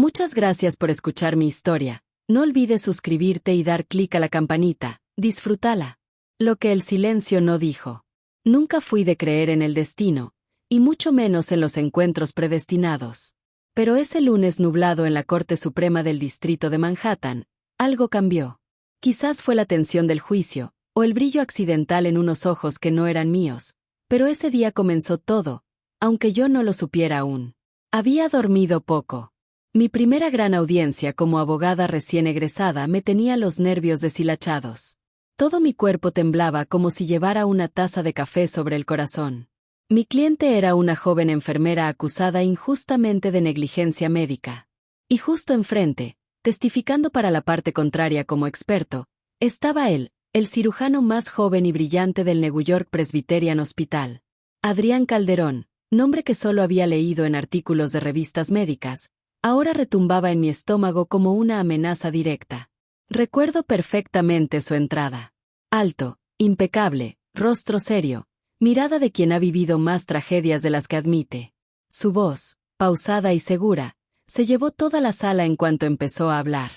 Muchas gracias por escuchar mi historia. No olvides suscribirte y dar clic a la campanita. Disfrútala. Lo que el silencio no dijo. Nunca fui de creer en el destino, y mucho menos en los encuentros predestinados. Pero ese lunes nublado en la Corte Suprema del Distrito de Manhattan, algo cambió. Quizás fue la tensión del juicio, o el brillo accidental en unos ojos que no eran míos, pero ese día comenzó todo, aunque yo no lo supiera aún. Había dormido poco. Mi primera gran audiencia como abogada recién egresada me tenía los nervios deshilachados. Todo mi cuerpo temblaba como si llevara una taza de café sobre el corazón. Mi cliente era una joven enfermera acusada injustamente de negligencia médica. Y justo enfrente, testificando para la parte contraria como experto, estaba él, el cirujano más joven y brillante del New York Presbyterian Hospital. Adrián Calderón, nombre que solo había leído en artículos de revistas médicas, ahora retumbaba en mi estómago como una amenaza directa. Recuerdo perfectamente su entrada. Alto, impecable, rostro serio, mirada de quien ha vivido más tragedias de las que admite. Su voz, pausada y segura, se llevó toda la sala en cuanto empezó a hablar.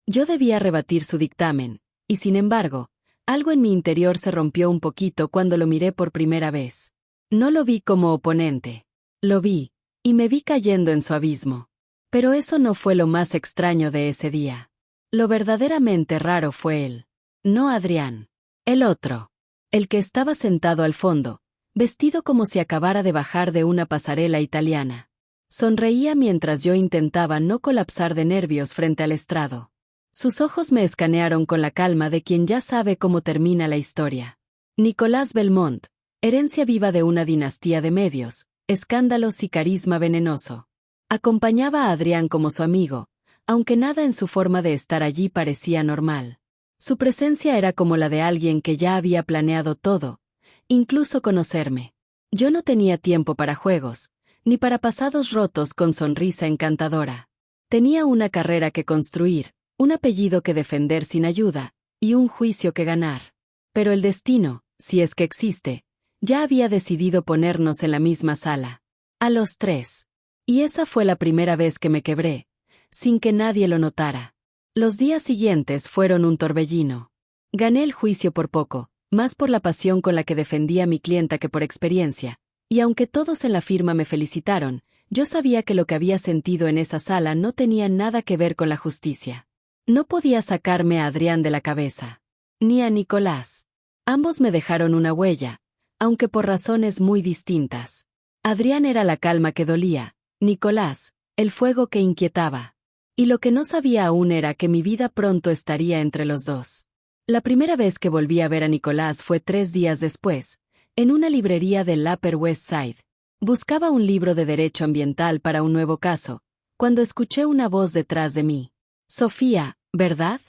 Yo debía rebatir su dictamen, y sin embargo, algo en mi interior se rompió un poquito cuando lo miré por primera vez. No lo vi como oponente. Lo vi, y me vi cayendo en su abismo. Pero eso no fue lo más extraño de ese día. Lo verdaderamente raro fue él. No Adrián. El otro. El que estaba sentado al fondo, vestido como si acabara de bajar de una pasarela italiana. Sonreía mientras yo intentaba no colapsar de nervios frente al estrado. Sus ojos me escanearon con la calma de quien ya sabe cómo termina la historia. Nicolás Belmont, herencia viva de una dinastía de medios, escándalos y carisma venenoso. Acompañaba a Adrián como su amigo, aunque nada en su forma de estar allí parecía normal. Su presencia era como la de alguien que ya había planeado todo, incluso conocerme. Yo no tenía tiempo para juegos, ni para pasados rotos con sonrisa encantadora. Tenía una carrera que construir, un apellido que defender sin ayuda, y un juicio que ganar. Pero el destino, si es que existe, ya había decidido ponernos en la misma sala. A los tres. Y esa fue la primera vez que me quebré, sin que nadie lo notara. Los días siguientes fueron un torbellino. Gané el juicio por poco, más por la pasión con la que defendía a mi clienta que por experiencia, y aunque todos en la firma me felicitaron, yo sabía que lo que había sentido en esa sala no tenía nada que ver con la justicia. No podía sacarme a Adrián de la cabeza. Ni a Nicolás. Ambos me dejaron una huella, aunque por razones muy distintas. Adrián era la calma que dolía, Nicolás, el fuego que inquietaba. Y lo que no sabía aún era que mi vida pronto estaría entre los dos. La primera vez que volví a ver a Nicolás fue 3 días después, en una librería del Upper West Side. Buscaba un libro de derecho ambiental para un nuevo caso, cuando escuché una voz detrás de mí. Sofía, ¿verdad?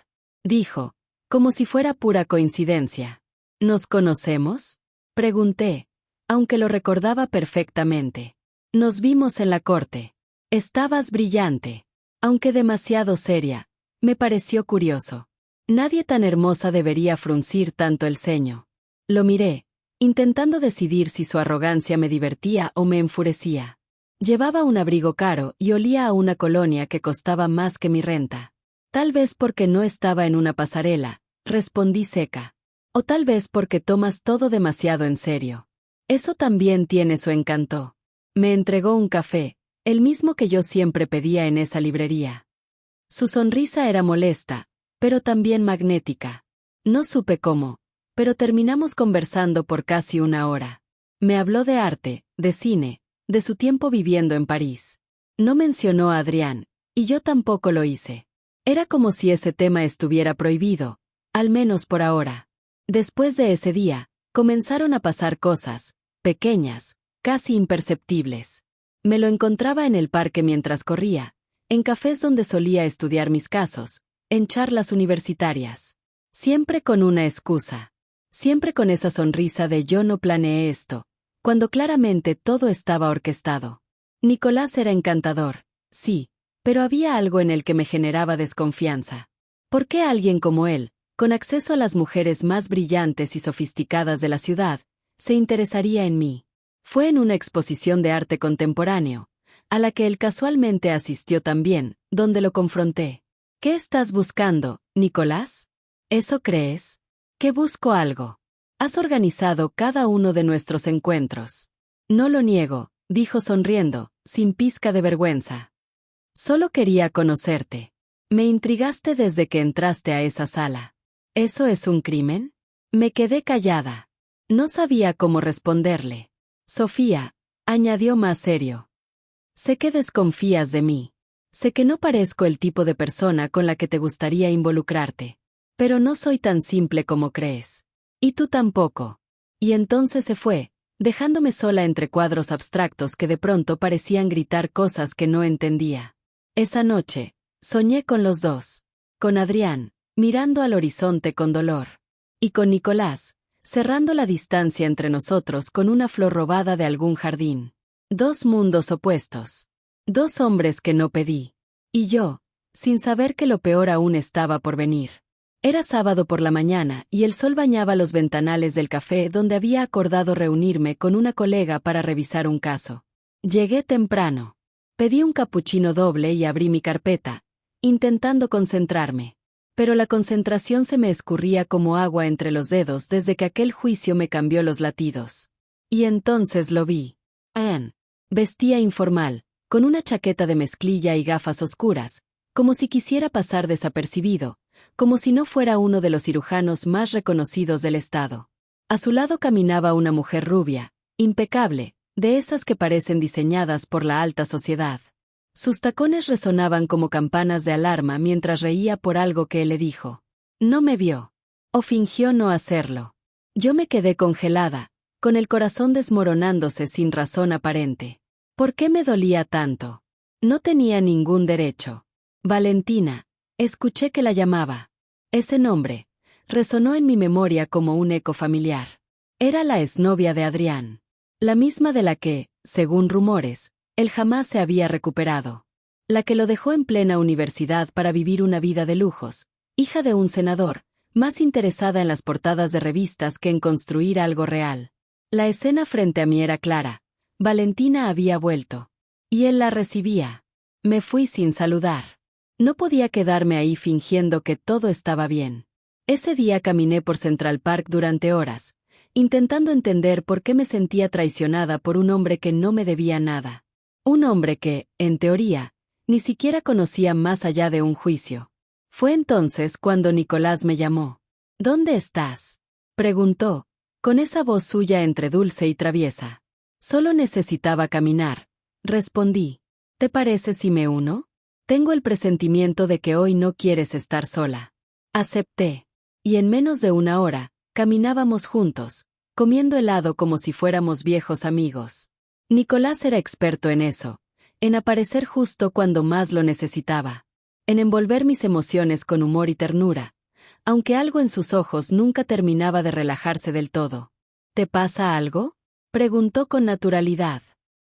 Dijo, como si fuera pura coincidencia. ¿Nos conocemos? Pregunté, aunque lo recordaba perfectamente. Nos vimos en la corte. Estabas brillante, aunque demasiado seria. Me pareció curioso. Nadie tan hermosa debería fruncir tanto el ceño. Lo miré, intentando decidir si su arrogancia me divertía o me enfurecía. Llevaba un abrigo caro y olía a una colonia que costaba más que mi renta. Tal vez porque no estaba en una pasarela, respondí seca. O tal vez porque tomas todo demasiado en serio. Eso también tiene su encanto. Me entregó un café, el mismo que yo siempre pedía en esa librería. Su sonrisa era molesta, pero también magnética. No supe cómo, pero terminamos conversando por casi 1 hora. Me habló de arte, de cine, de su tiempo viviendo en París. No mencionó a Adrián, y yo tampoco lo hice. Era como si ese tema estuviera prohibido, al menos por ahora. Después de ese día, comenzaron a pasar cosas, pequeñas, casi imperceptibles. Me lo encontraba en el parque mientras corría, en cafés donde solía estudiar mis casos, en charlas universitarias. Siempre con una excusa. Siempre con esa sonrisa de yo no planeé esto, cuando claramente todo estaba orquestado. Nicolás era encantador, sí, pero había algo en él que me generaba desconfianza. ¿Por qué alguien como él, con acceso a las mujeres más brillantes y sofisticadas de la ciudad, se interesaría en mí? Fue en una exposición de arte contemporáneo, a la que él casualmente asistió también, donde lo confronté. ¿Qué estás buscando, Nicolás? ¿Eso crees? Que busco algo. Has organizado cada uno de nuestros encuentros. No lo niego, dijo sonriendo, sin pizca de vergüenza. Solo quería conocerte. Me intrigaste desde que entraste a esa sala. ¿Eso es un crimen? Me quedé callada. No sabía cómo responderle. Sofía, añadió más serio. Sé que desconfías de mí. Sé que no parezco el tipo de persona con la que te gustaría involucrarte. Pero no soy tan simple como crees. Y tú tampoco. Y entonces se fue, dejándome sola entre cuadros abstractos que de pronto parecían gritar cosas que no entendía. Esa noche, soñé con los dos. Con Adrián, mirando al horizonte con dolor. Y con Nicolás, cerrando la distancia entre nosotros con una flor robada de algún jardín. Dos mundos opuestos. Dos hombres que no pedí. Y yo, sin saber que lo peor aún estaba por venir. Era sábado por la mañana y el sol bañaba los ventanales del café donde había acordado reunirme con una colega para revisar un caso. Llegué temprano. Pedí un capuchino doble y abrí mi carpeta, intentando concentrarme. Pero la concentración se me escurría como agua entre los dedos desde que aquel juicio me cambió los latidos. Y entonces lo vi. Anne. Vestía informal, con una chaqueta de mezclilla y gafas oscuras, como si quisiera pasar desapercibido, como si no fuera uno de los cirujanos más reconocidos del estado. A su lado caminaba una mujer rubia, impecable, de esas que parecen diseñadas por la alta sociedad. Sus tacones resonaban como campanas de alarma mientras reía por algo que él le dijo. No me vio. O fingió no hacerlo. Yo me quedé congelada, con el corazón desmoronándose sin razón aparente. ¿Por qué me dolía tanto? No tenía ningún derecho. Valentina, escuché que la llamaba. Ese nombre resonó en mi memoria como un eco familiar. Era la exnovia de Adrián. La misma de la que, según rumores, él jamás se había recuperado. La que lo dejó en plena universidad para vivir una vida de lujos, hija de un senador, más interesada en las portadas de revistas que en construir algo real. La escena frente a mí era clara. Valentina había vuelto. Y él la recibía. Me fui sin saludar. No podía quedarme ahí fingiendo que todo estaba bien. Ese día caminé por Central Park durante horas, intentando entender por qué me sentía traicionada por un hombre que no me debía nada. Un hombre que, en teoría, ni siquiera conocía más allá de un juicio. Fue entonces cuando Nicolás me llamó. ¿Dónde estás?, preguntó, con esa voz suya entre dulce y traviesa. Solo necesitaba caminar, respondí. ¿Te parece si me uno? Tengo el presentimiento de que hoy no quieres estar sola. Acepté. Y en menos de una hora, caminábamos juntos, comiendo helado como si fuéramos viejos amigos. Nicolás era experto en eso, en aparecer justo cuando más lo necesitaba, en envolver mis emociones con humor y ternura, aunque algo en sus ojos nunca terminaba de relajarse del todo. ¿Te pasa algo?, preguntó con naturalidad.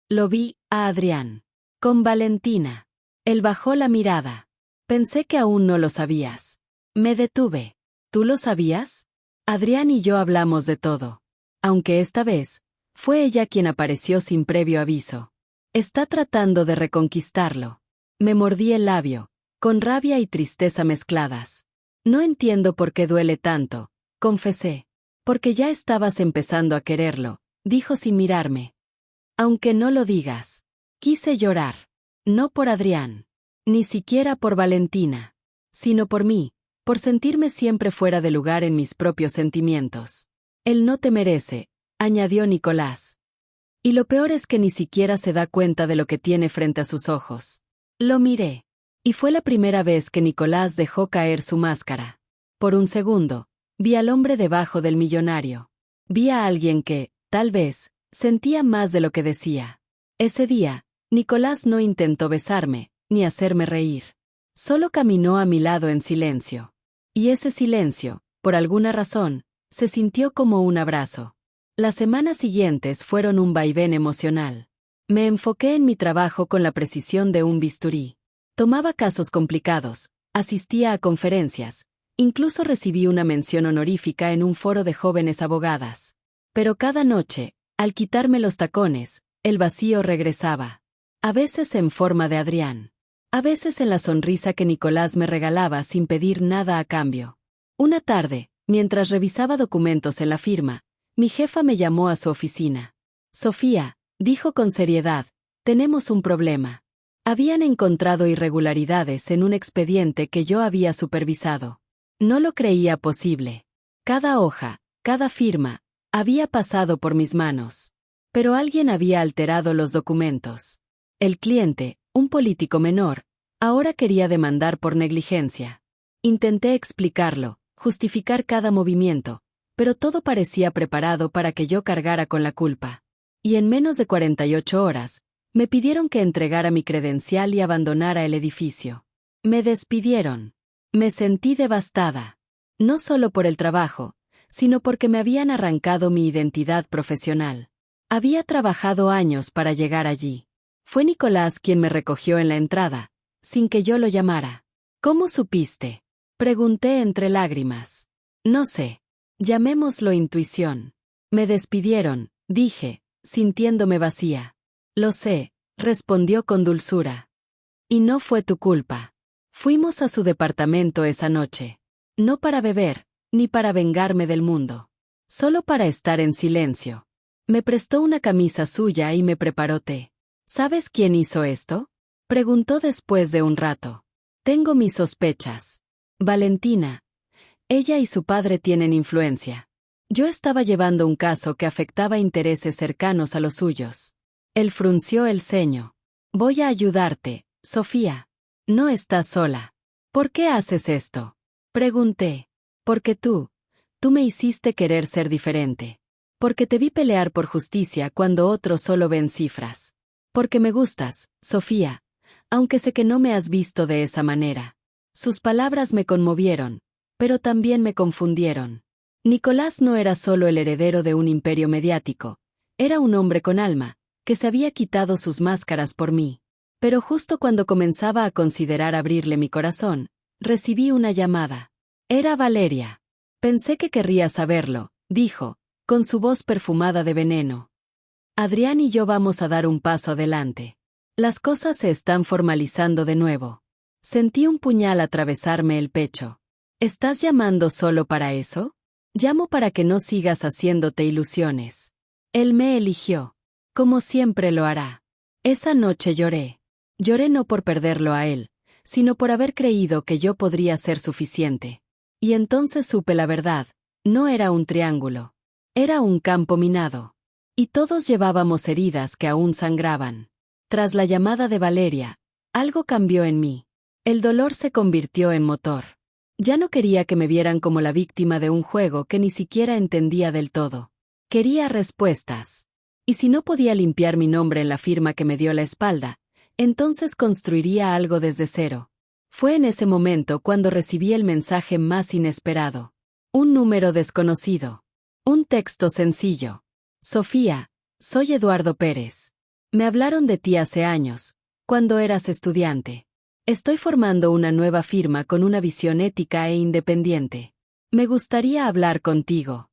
Lo vi a Adrián. Con Valentina. Él bajó la mirada. Pensé que aún no lo sabías. Me detuve. ¿Tú lo sabías? Adrián y yo hablamos de todo. Aunque esta vez, fue ella quien apareció sin previo aviso. Está tratando de reconquistarlo. Me mordí el labio, con rabia y tristeza mezcladas. No entiendo por qué duele tanto, confesé. Porque ya estabas empezando a quererlo, dijo sin mirarme. Aunque no lo digas. Quise llorar. No por Adrián. Ni siquiera por Valentina. Sino por mí, por sentirme siempre fuera de lugar en mis propios sentimientos. Él no te merece, añadió Nicolás. Y lo peor es que ni siquiera se da cuenta de lo que tiene frente a sus ojos. Lo miré. Y fue la primera vez que Nicolás dejó caer su máscara. Por un segundo, vi al hombre debajo del millonario. Vi a alguien que, tal vez, sentía más de lo que decía. Ese día, Nicolás no intentó besarme, ni hacerme reír. Solo caminó a mi lado en silencio. Y ese silencio, por alguna razón, se sintió como un abrazo. Las semanas siguientes fueron un vaivén emocional. Me enfoqué en mi trabajo con la precisión de un bisturí. Tomaba casos complicados, asistía a conferencias, incluso recibí una mención honorífica en un foro de jóvenes abogadas. Pero cada noche, al quitarme los tacones, el vacío regresaba. A veces en forma de Adrián. A veces en la sonrisa que Nicolás me regalaba sin pedir nada a cambio. Una tarde, mientras revisaba documentos en la firma, mi jefa me llamó a su oficina. Sofía, dijo con seriedad, tenemos un problema. Habían encontrado irregularidades en un expediente que yo había supervisado. No lo creía posible. Cada hoja, cada firma, había pasado por mis manos. Pero alguien había alterado los documentos. El cliente, un político menor, ahora quería demandar por negligencia. Intenté explicarlo, justificar cada movimiento, pero todo parecía preparado para que yo cargara con la culpa. Y en menos de 48 horas, me pidieron que entregara mi credencial y abandonara el edificio. Me despidieron. Me sentí devastada. No solo por el trabajo, sino porque me habían arrancado mi identidad profesional. Había trabajado años para llegar allí. Fue Nicolás quien me recogió en la entrada, sin que yo lo llamara. ¿Cómo supiste? Pregunté entre lágrimas. No sé. Llamémoslo intuición. Me despidieron, dije, sintiéndome vacía. Lo sé, respondió con dulzura. Y no fue tu culpa. Fuimos a su departamento esa noche. No para beber, ni para vengarme del mundo. Solo para estar en silencio. Me prestó una camisa suya y me preparó té. ¿Sabes quién hizo esto? Preguntó después de un rato. Tengo mis sospechas. Valentina. Ella y su padre tienen influencia. Yo estaba llevando un caso que afectaba intereses cercanos a los suyos. Él frunció el ceño. Voy a ayudarte, Sofía. No estás sola. ¿Por qué haces esto? Pregunté. Porque tú me hiciste querer ser diferente. Porque te vi pelear por justicia cuando otros solo ven cifras. Porque me gustas, Sofía, aunque sé que no me has visto de esa manera. Sus palabras me conmovieron, pero también me confundieron. Nicolás no era solo el heredero de un imperio mediático, era un hombre con alma, que se había quitado sus máscaras por mí. Pero justo cuando comenzaba a considerar abrirle mi corazón, recibí una llamada. Era Valeria. Pensé que querría saberlo, dijo, con su voz perfumada de veneno. Adrián y yo vamos a dar un paso adelante. Las cosas se están formalizando de nuevo. Sentí un puñal atravesarme el pecho. ¿Estás llamando solo para eso? Llamo para que no sigas haciéndote ilusiones. Él me eligió. Como siempre lo hará. Esa noche lloré. Lloré no por perderlo a él, sino por haber creído que yo podría ser suficiente. Y entonces supe la verdad. No era un triángulo. Era un campo minado. Y todos llevábamos heridas que aún sangraban. Tras la llamada de Valeria, algo cambió en mí. El dolor se convirtió en motor. Ya no quería que me vieran como la víctima de un juego que ni siquiera entendía del todo. Quería respuestas. Y si no podía limpiar mi nombre en la firma que me dio la espalda, entonces construiría algo desde cero. Fue en ese momento cuando recibí el mensaje más inesperado. Un número desconocido. Un texto sencillo. Sofía, soy Eduardo Pérez. Me hablaron de ti hace años, cuando eras estudiante. Estoy formando una nueva firma con una visión ética e independiente. Me gustaría hablar contigo.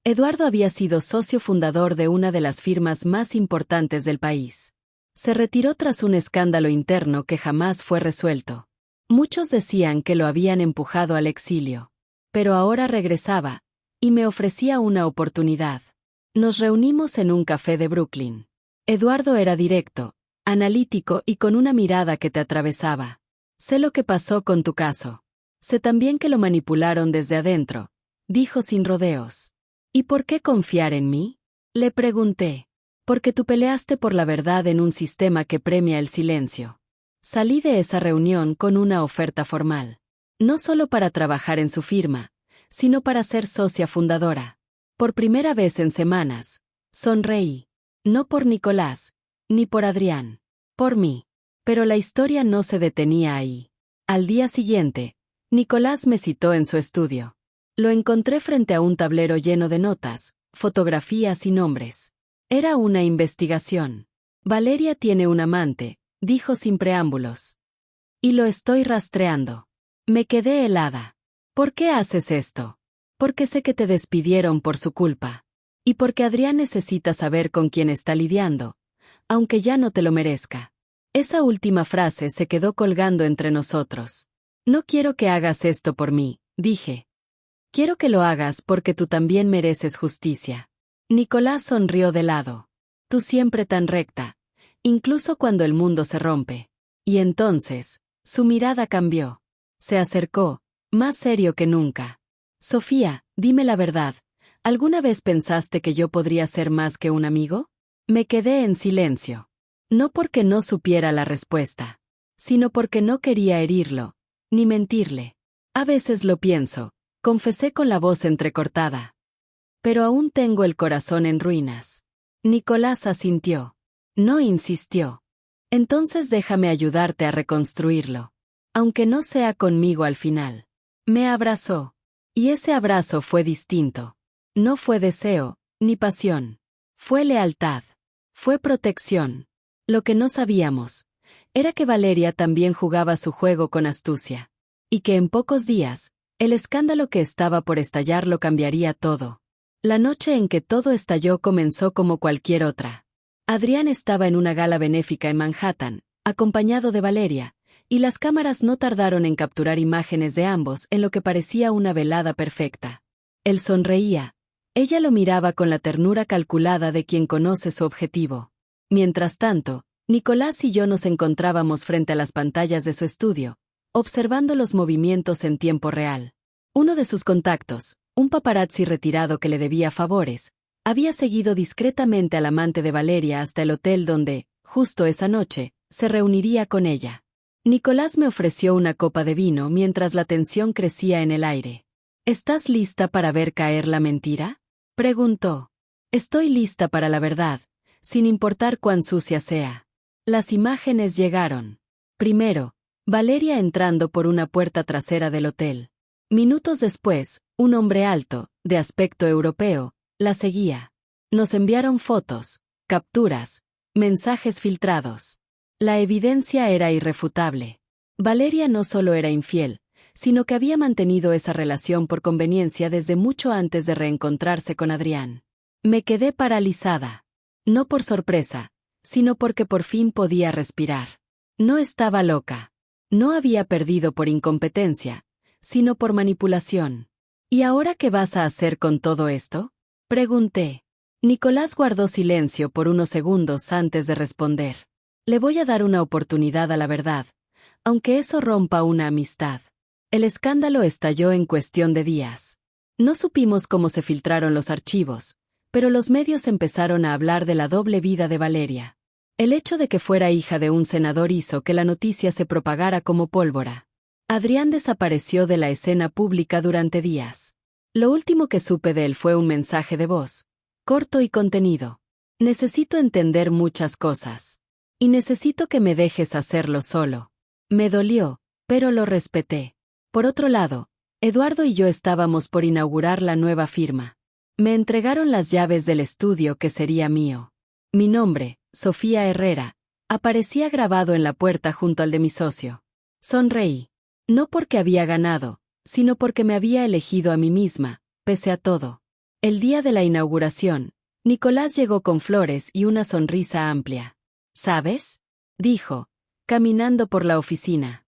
Eduardo había sido socio fundador de una de las firmas más importantes del país. Se retiró tras un escándalo interno que jamás fue resuelto. Muchos decían que lo habían empujado al exilio. Pero ahora regresaba, y me ofrecía una oportunidad. Nos reunimos en un café de Brooklyn. Eduardo era directo, analítico y con una mirada que te atravesaba. Sé lo que pasó con tu caso. Sé también que lo manipularon desde adentro, dijo sin rodeos. ¿Y por qué confiar en mí? Le pregunté. Porque tú peleaste por la verdad en un sistema que premia el silencio. Salí de esa reunión con una oferta formal. No solo para trabajar en su firma, sino para ser socia fundadora. Por primera vez en semanas, sonreí. No por Nicolás, ni por Adrián. Por mí. Pero la historia no se detenía ahí. Al día siguiente, Nicolás me citó en su estudio. Lo encontré frente a un tablero lleno de notas, fotografías y nombres. Era una investigación. Valeria tiene un amante, dijo sin preámbulos. Y lo estoy rastreando. Me quedé helada. ¿Por qué haces esto? Porque sé que te despidieron por su culpa. Y porque Adrián necesita saber con quién está lidiando, aunque ya no te lo merezca. Esa última frase se quedó colgando entre nosotros. No quiero que hagas esto por mí, dije. Quiero que lo hagas porque tú también mereces justicia. Nicolás sonrió de lado. Tú siempre tan recta, incluso cuando el mundo se rompe. Y entonces, su mirada cambió. Se acercó, más serio que nunca. Sofía, dime la verdad, ¿alguna vez pensaste que yo podría ser más que un amigo? Me quedé en silencio. No porque no supiera la respuesta, sino porque no quería herirlo, ni mentirle. A veces lo pienso, confesé con la voz entrecortada. Pero aún tengo el corazón en ruinas. Nicolás asintió. No insistió. Entonces déjame ayudarte a reconstruirlo. Aunque no sea conmigo al final. Me abrazó. Y ese abrazo fue distinto. No fue deseo, ni pasión. Fue lealtad. Fue protección. Lo que no sabíamos era que Valeria también jugaba su juego con astucia. Y que en pocos días, el escándalo que estaba por estallar lo cambiaría todo. La noche en que todo estalló comenzó como cualquier otra. Adrián estaba en una gala benéfica en Manhattan, acompañado de Valeria, y las cámaras no tardaron en capturar imágenes de ambos en lo que parecía una velada perfecta. Él sonreía. Ella lo miraba con la ternura calculada de quien conoce su objetivo. Mientras tanto, Nicolás y yo nos encontrábamos frente a las pantallas de su estudio, observando los movimientos en tiempo real. Uno de sus contactos, un paparazzi retirado que le debía favores, había seguido discretamente al amante de Valeria hasta el hotel donde, justo esa noche, se reuniría con ella. Nicolás me ofreció una copa de vino mientras la tensión crecía en el aire. ¿Estás lista para ver caer la mentira? Preguntó. Estoy lista para la verdad, sin importar cuán sucia sea. Las imágenes llegaron. Primero, Valeria entrando por una puerta trasera del hotel. Minutos después, un hombre alto, de aspecto europeo, la seguía. Nos enviaron fotos, capturas, mensajes filtrados. La evidencia era irrefutable. Valeria no solo era infiel, sino que había mantenido esa relación por conveniencia desde mucho antes de reencontrarse con Adrián. Me quedé paralizada. No por sorpresa, sino porque por fin podía respirar. No estaba loca. No había perdido por incompetencia, sino por manipulación. ¿Y ahora qué vas a hacer con todo esto? Pregunté. Nicolás guardó silencio por unos segundos antes de responder. Le voy a dar una oportunidad a la verdad, aunque eso rompa una amistad. El escándalo estalló en cuestión de días. No supimos cómo se filtraron los archivos, pero los medios empezaron a hablar de la doble vida de Valeria. El hecho de que fuera hija de un senador hizo que la noticia se propagara como pólvora. Adrián desapareció de la escena pública durante días. Lo último que supe de él fue un mensaje de voz, corto y contenido. Necesito entender muchas cosas. Y necesito que me dejes hacerlo solo. Me dolió, pero lo respeté. Por otro lado, Eduardo y yo estábamos por inaugurar la nueva firma. Me entregaron las llaves del estudio que sería mío. Mi nombre, Sofía Herrera, aparecía grabado en la puerta junto al de mi socio. Sonreí. No porque había ganado, sino porque me había elegido a mí misma, pese a todo. El día de la inauguración, Nicolás llegó con flores y una sonrisa amplia. ¿Sabes? Dijo, caminando por la oficina.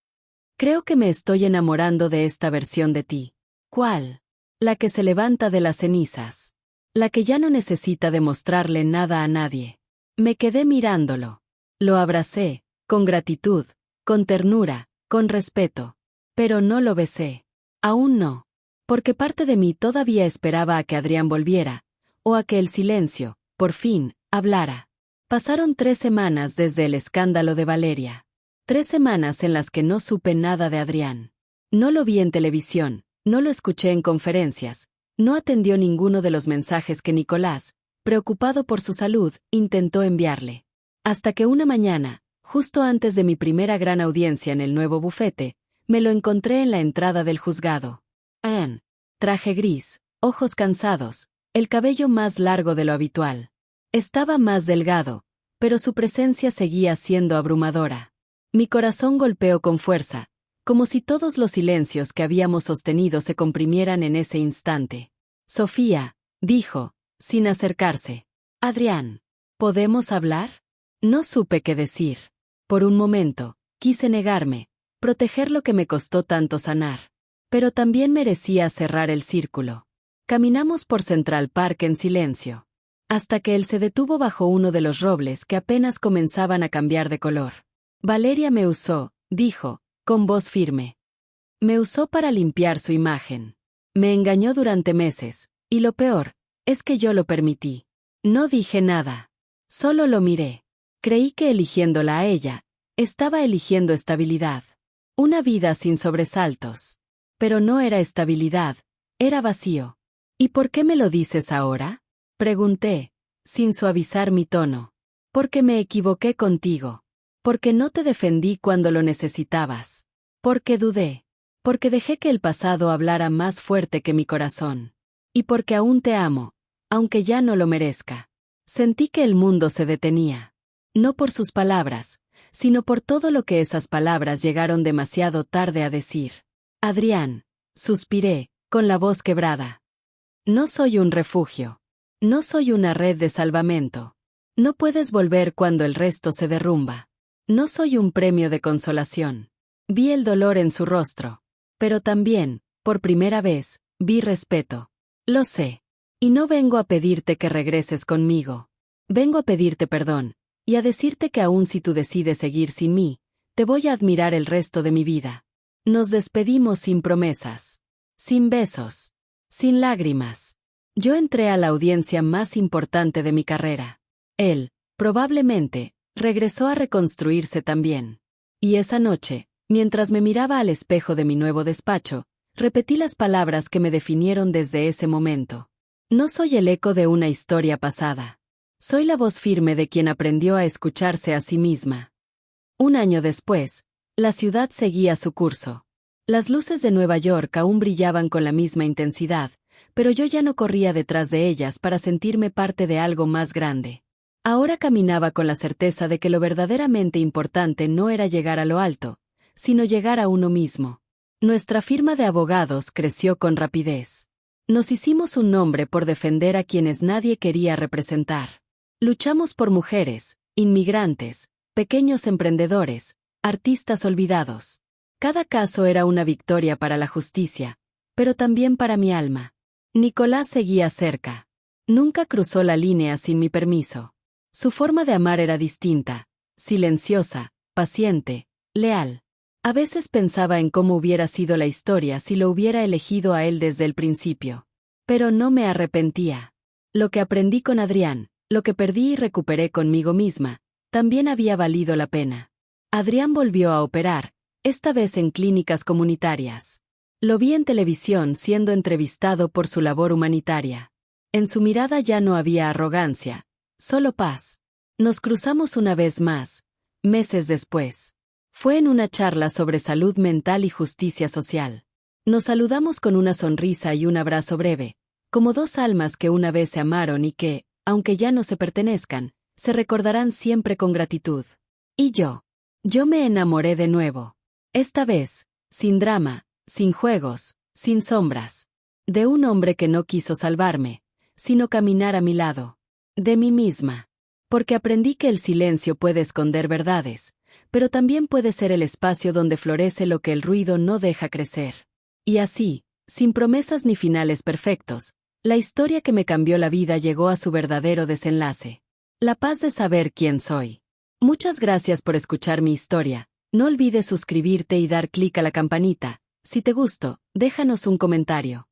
Creo que me estoy enamorando de esta versión de ti. ¿Cuál? La que se levanta de las cenizas. La que ya no necesita demostrarle nada a nadie. Me quedé mirándolo. Lo abracé, con gratitud, con ternura, con respeto. Pero no lo besé. Aún no. Porque parte de mí todavía esperaba a que Adrián volviera, o a que el silencio, por fin, hablara. Pasaron 3 semanas desde el escándalo de Valeria. 3 semanas en las que no supe nada de Adrián. No lo vi en televisión, no lo escuché en conferencias, no atendió ninguno de los mensajes que Nicolás, preocupado por su salud, intentó enviarle. Hasta que una mañana, justo antes de mi primera gran audiencia en el nuevo bufete, me lo encontré en la entrada del juzgado. Traje gris, ojos cansados, el cabello más largo de lo habitual. Estaba más delgado, pero su presencia seguía siendo abrumadora. Mi corazón golpeó con fuerza, como si todos los silencios que habíamos sostenido se comprimieran en ese instante. Sofía, dijo, sin acercarse. Adrián, ¿podemos hablar? No supe qué decir. Por un momento, quise negarme, proteger lo que me costó tanto sanar. Pero también merecía cerrar el círculo. Caminamos por Central Park en silencio, hasta que él se detuvo bajo uno de los robles que apenas comenzaban a cambiar de color. Valeria me usó, dijo, con voz firme. Me usó para limpiar su imagen. Me engañó durante meses, y lo peor, es que yo lo permití. No dije nada. Solo lo miré. Creí que eligiéndola a ella, estaba eligiendo estabilidad. Una vida sin sobresaltos. Pero no era estabilidad, era vacío. ¿Y por qué me lo dices ahora? Pregunté, sin suavizar mi tono. Porque me equivoqué contigo. Porque no te defendí cuando lo necesitabas. Porque dudé. Porque dejé que el pasado hablara más fuerte que mi corazón. Y porque aún te amo, aunque ya no lo merezca. Sentí que el mundo se detenía. No por sus palabras, sino por todo lo que esas palabras llegaron demasiado tarde a decir. Adrián, suspiré, con la voz quebrada. No soy un refugio. No soy una red de salvamento. No puedes volver cuando el resto se derrumba. No soy un premio de consolación. Vi el dolor en su rostro. Pero también, por primera vez, vi respeto. Lo sé. Y no vengo a pedirte que regreses conmigo. Vengo a pedirte perdón, y a decirte que aun si tú decides seguir sin mí, te voy a admirar el resto de mi vida. Nos despedimos sin promesas, sin besos, sin lágrimas. Yo entré a la audiencia más importante de mi carrera. Él, probablemente, regresó a reconstruirse también. Y esa noche, mientras me miraba al espejo de mi nuevo despacho, repetí las palabras que me definieron desde ese momento. No soy el eco de una historia pasada. Soy la voz firme de quien aprendió a escucharse a sí misma. Un año después, la ciudad seguía su curso. Las luces de Nueva York aún brillaban con la misma intensidad, pero yo ya no corría detrás de ellas para sentirme parte de algo más grande. Ahora caminaba con la certeza de que lo verdaderamente importante no era llegar a lo alto, sino llegar a uno mismo. Nuestra firma de abogados creció con rapidez. Nos hicimos un nombre por defender a quienes nadie quería representar. Luchamos por mujeres, inmigrantes, pequeños emprendedores, artistas olvidados. Cada caso era una victoria para la justicia, pero también para mi alma. Nicolás seguía cerca. Nunca cruzó la línea sin mi permiso. Su forma de amar era distinta, silenciosa, paciente, leal. A veces pensaba en cómo hubiera sido la historia si lo hubiera elegido a él desde el principio. Pero no me arrepentía. Lo que aprendí con Adrián, lo que perdí y recuperé conmigo misma, también había valido la pena. Adrián volvió a operar, esta vez en clínicas comunitarias. Lo vi en televisión siendo entrevistado por su labor humanitaria. En su mirada ya no había arrogancia, solo paz. Nos cruzamos una vez más, meses después. Fue en una charla sobre salud mental y justicia social. Nos saludamos con una sonrisa y un abrazo breve, como dos almas que una vez se amaron y que, aunque ya no se pertenezcan, se recordarán siempre con gratitud. Y yo me enamoré de nuevo. Esta vez, sin drama, sin juegos, sin sombras. De un hombre que no quiso salvarme, sino caminar a mi lado. De mí misma. Porque aprendí que el silencio puede esconder verdades, pero también puede ser el espacio donde florece lo que el ruido no deja crecer. Y así, sin promesas ni finales perfectos, la historia que me cambió la vida llegó a su verdadero desenlace. La paz de saber quién soy. Muchas gracias por escuchar mi historia. No olvides suscribirte y dar clic a la campanita. Si te gustó, déjanos un comentario.